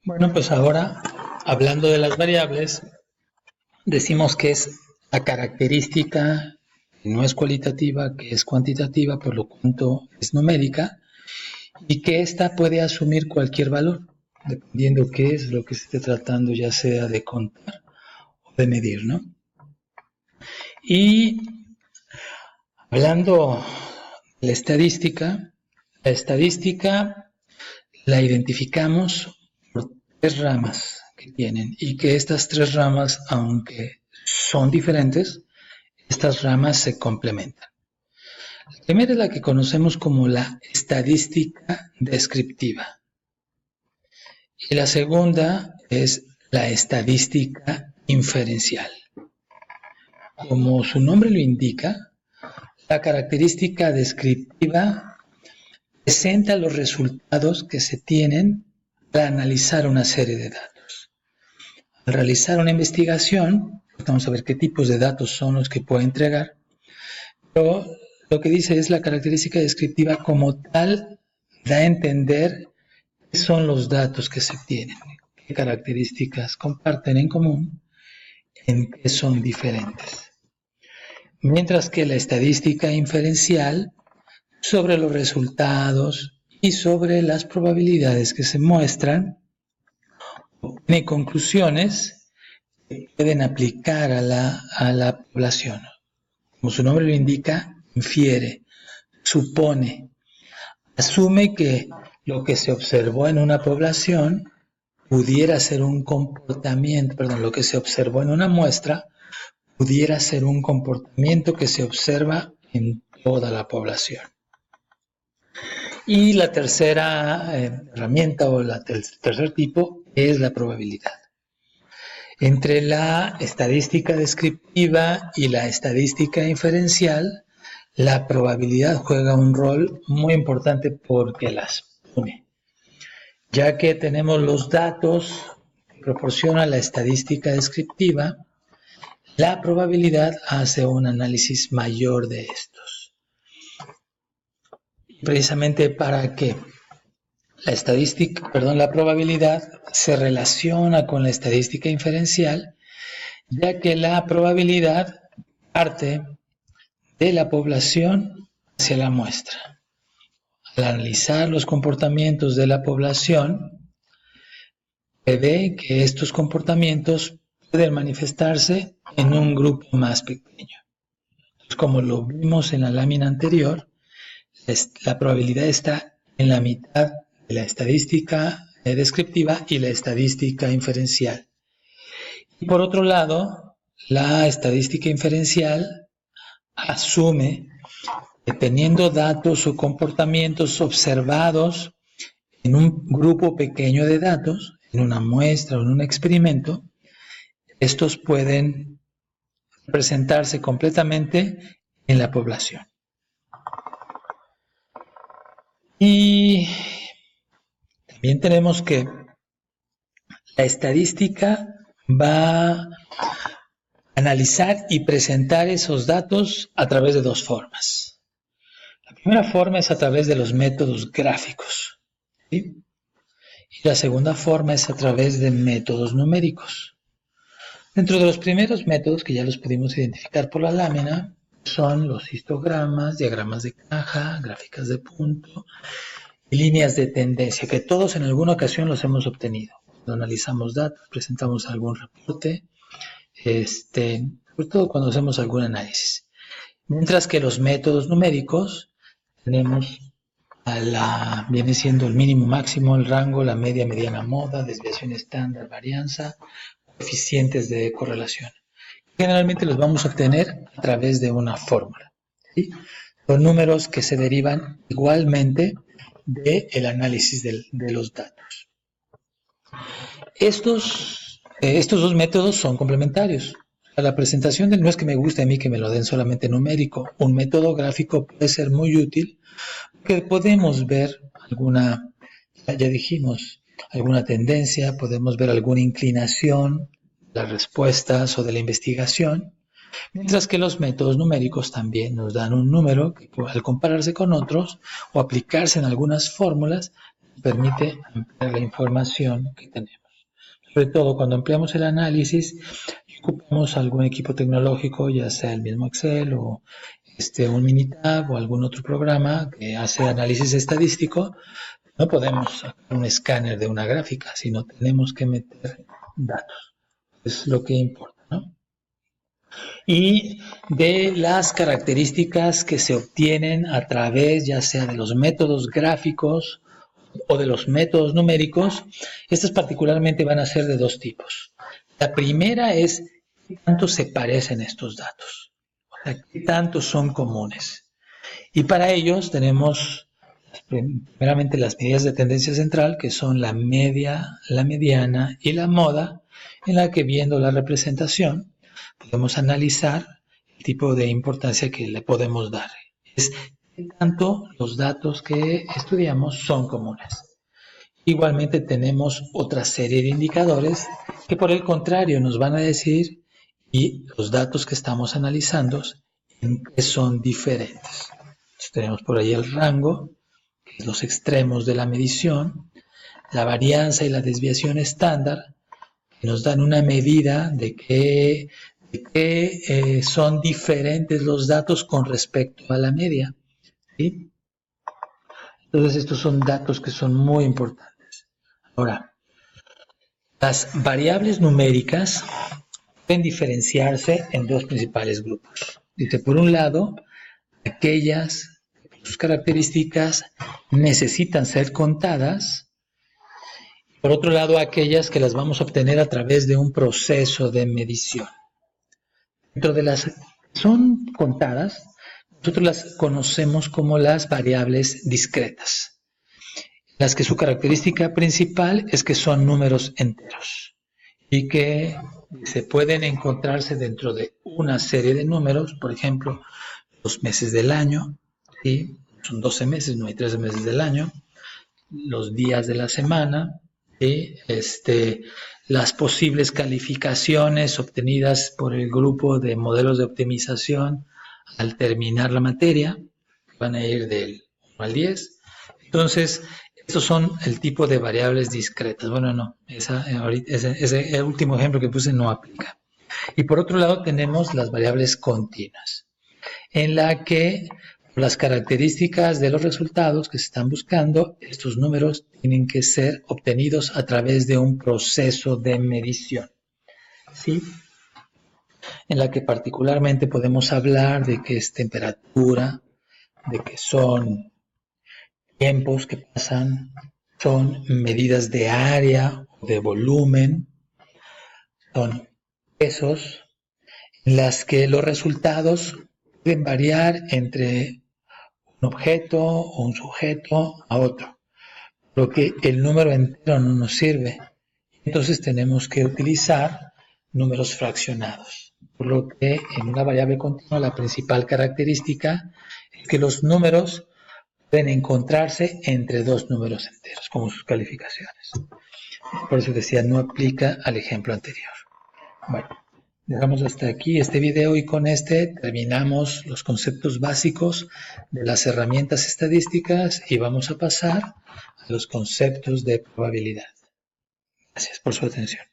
Bueno, pues ahora, hablando de las variables, decimos que es la característica que no es cualitativa, que es cuantitativa, por lo tanto es numérica, y que ésta puede asumir cualquier valor, dependiendo qué es lo que se esté tratando, ya sea de contar o de medir, ¿no? Y hablando de la estadística la identificamos por tres ramas que tienen y que estas tres ramas, aunque son diferentes, estas ramas se complementan. La primera es la que conocemos como la estadística descriptiva y la segunda es la estadística inferencial. Como su nombre lo indica, la característica descriptiva presenta los resultados que se tienen al analizar una serie de datos. Al realizar una investigación, vamos a ver qué tipos de datos son los que puede entregar, pero lo que dice es la característica descriptiva como tal da a entender qué son los datos que se tienen, qué características comparten en común, en qué son diferentes. Mientras que la estadística inferencial sobre los resultados y sobre las probabilidades que se muestran, obtiene conclusiones que pueden aplicar a la población. Como su nombre lo indica, infiere, supone, asume que lo que se observó en una población pudiera ser un comportamiento, lo que se observó en una muestra pudiera ser un comportamiento que se observa en toda la población. Y la tercera herramienta o el tercer tipo es la probabilidad. Entre la estadística descriptiva y la estadística inferencial, la probabilidad juega un rol muy importante porque las une, ya que tenemos los datos que proporciona la estadística descriptiva, la probabilidad hace un análisis mayor de estos. Precisamente para que la probabilidad se relaciona con la estadística inferencial, ya que la probabilidad parte de la población hacia la muestra. Al analizar los comportamientos de la población, se ve que estos comportamientos pueden manifestarse en un grupo más pequeño. Como lo vimos en la lámina anterior, la probabilidad está en la mitad de la estadística descriptiva y la estadística inferencial. Y por otro lado, la estadística inferencial asume que teniendo datos o comportamientos observados en un grupo pequeño de datos, en una muestra o en un experimento, estos pueden presentarse completamente en la población. Y también tenemos que la estadística va a analizar y presentar esos datos a través de dos formas. La primera forma es a través de los métodos gráficos, ¿sí? Y la segunda forma es a través de métodos numéricos. Dentro de los primeros métodos, que ya los pudimos identificar por la lámina, son los histogramas, diagramas de caja, gráficas de punto y líneas de tendencia, que todos en alguna ocasión los hemos obtenido. Cuando analizamos datos, presentamos algún reporte, sobre todo cuando hacemos algún análisis. Mientras que los métodos numéricos tenemos viene siendo el mínimo, máximo, el rango, la media, mediana, moda, desviación estándar, varianza, coeficientes de correlación. Generalmente los vamos a obtener a través de una fórmula, ¿sí? Son números que se derivan igualmente del análisis de los datos. Estos dos métodos son complementarios. La presentación no es que me guste a mí que me lo den solamente numérico. Un método gráfico puede ser muy útil porque podemos ver ya dijimos, alguna tendencia, podemos ver alguna inclinación de las respuestas o de la investigación, mientras que los métodos numéricos también nos dan un número que al compararse con otros o aplicarse en algunas fórmulas permite ampliar la información que tenemos. Sobre todo cuando empleamos el análisis, ocupamos algún equipo tecnológico, ya sea el mismo Excel o un Minitab o algún otro programa que hace análisis estadístico. No podemos sacar un escáner de una gráfica, sino tenemos que meter datos. Es lo que importa, ¿no? Y de las características que se obtienen a través ya sea de los métodos gráficos o de los métodos numéricos, estas particularmente van a ser de dos tipos. La primera es qué tanto se parecen estos datos, o sea, qué tanto son comunes. Y para ellos tenemos primeramente las medidas de tendencia central, que son la media, la mediana y la moda, en la que viendo la representación podemos analizar el tipo de importancia que le podemos dar. Es qué tanto los datos que estudiamos son comunes. Igualmente tenemos otra serie de indicadores que por el contrario nos van a decir y los datos que estamos analizando en qué son diferentes. Entonces, tenemos por ahí el rango, que es los extremos de la medición, la varianza y la desviación estándar, que nos dan una medida de qué son diferentes los datos con respecto a la media, ¿sí? Entonces estos son datos que son muy importantes. Ahora, las variables numéricas pueden diferenciarse en dos principales grupos. Dice, por un lado, aquellas sus características necesitan ser contadas. Por otro lado, aquellas que las vamos a obtener a través de un proceso de medición. Dentro de las que son contadas, nosotros las conocemos como las variables discretas, las que su característica principal es que son números enteros y que se pueden encontrarse dentro de una serie de números, por ejemplo, los meses del año, ¿sí? Son 12 meses, no hay 13 meses del año, los días de la semana, ¿sí? Las posibles calificaciones obtenidas por el grupo de modelos de optimización al terminar la materia, van a ir del 1 al 10. Entonces, estos son el tipo de variables discretas. Bueno, no, ese último ejemplo que puse no aplica. Y por otro lado tenemos las variables continuas, en la que las características de los resultados que se están buscando, estos números tienen que ser obtenidos a través de un proceso de medición, ¿sí? En la que particularmente podemos hablar de que es temperatura, de que son tiempos que pasan, son medidas de área o de volumen, son pesos, en las que los resultados pueden variar entre un objeto o un sujeto a otro, lo que el número entero no nos sirve. Entonces tenemos que utilizar números fraccionados, por lo que en una variable continua la principal característica es que los números pueden encontrarse entre dos números enteros, como sus calificaciones. Por eso decía, no aplica al ejemplo anterior. Bueno, dejamos hasta aquí este video y con este terminamos los conceptos básicos de las herramientas estadísticas y vamos a pasar a los conceptos de probabilidad. Gracias por su atención.